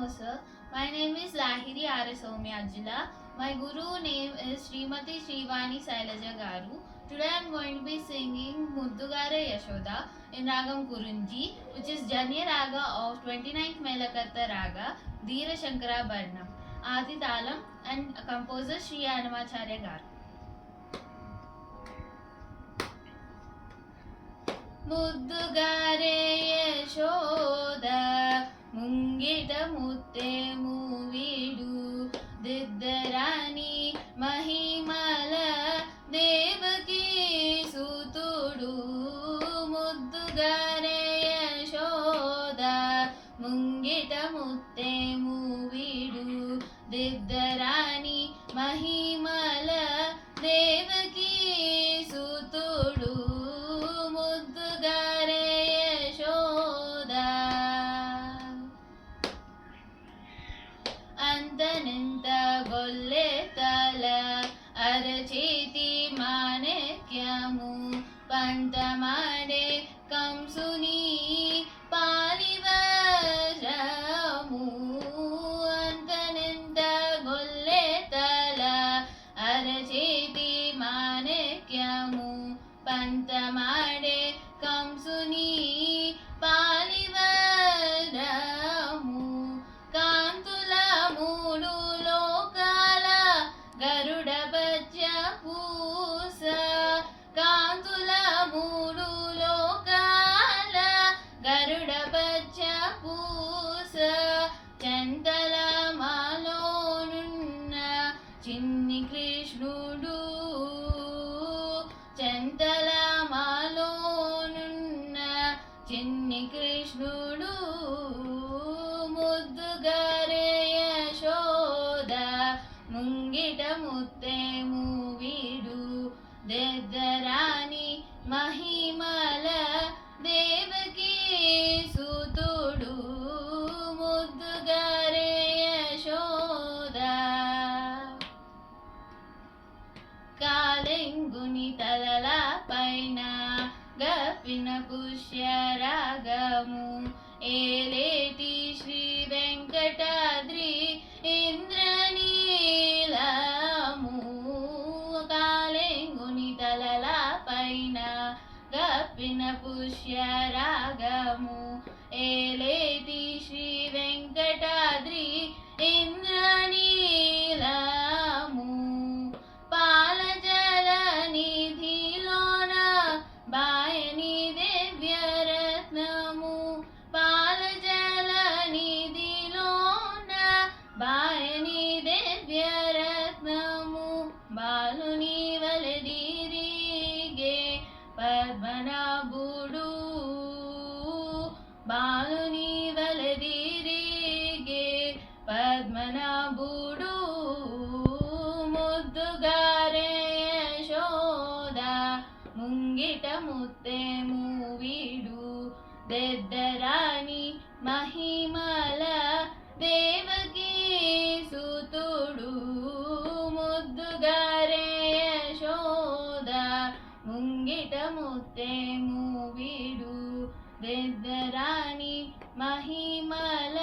sir. My name is Lahiri R.S. Soumyajula. My guru name is Srimati Srivani Sailaja Garu. Today I am going to be singing Muddugare Yashoda in Ragam Kurunji, which is Janya Raga of 29th Melakatta Raga, Dheera Shankara Bharnam, Adi Talam, and composer Sri Annamacharya Garu. ముద్దుగారే Yashoda ముంగిట ముత్తే మూవీడు దిద్దరాని మహిమల దేవకీ సూతుడు ముద్దుగారే యశోద ముంగిట ముత్తే మూవీడు దిద్దరాని మహిమల దేవకీ సూతుడు అంతనంత గొల్లె తల అరచేతి మాణిక్యము పంతమాడే కంసుని పాలివరము అంతనంత గొల్లె తల అరచేతి మాణిక్యము పంతమాడే కంసుని పాలివరము కాంతుల మూడు లోకాల గరుడ బచ్చ పూస కాంతుల మూడు లోకాల గరుడ బచ్చ పూస చంతల మాలోనున్న చిన్ని కృష్ణుడు చంతల మాలోనున్న చిన్ని కృష్ణుడు ముద్దుగారే యశోద ముంగిట ముత్తే మూవీడు దెద్దరాని మహిమల దేవకీ సూతుడు ముద్దుగారే యశోద కాలెంగుని తలల పైన గప్పిన పుష్యరాగము ఏలేటి శ్రీ వెంకటాద్రి ఇంద్రనీలము కాలెంగుని తలల పైన గప్పిన పుష్యరాగము ఏలేటి శ్రీ వెంకటాద్రి ఇంద్రనీలము పాలజల నిధిలోన బాయని దివ్యరత్నము పాలజల నిధిలోన బాయని దివ్యరత్నము బాలుని వలదిరిగే పద్మనాభుడు బాలుని వలదిరిగే పద్మనాభుడు ముద్దుగారే యశోద ముంగిట ముత్తే మూవీడు దెద్దరాని మహిమల దేవకీ సూతుడు ముద్దుగారే యశోద ముంగిట ముత్తే మూవీడు దెద్దరాని మహిమల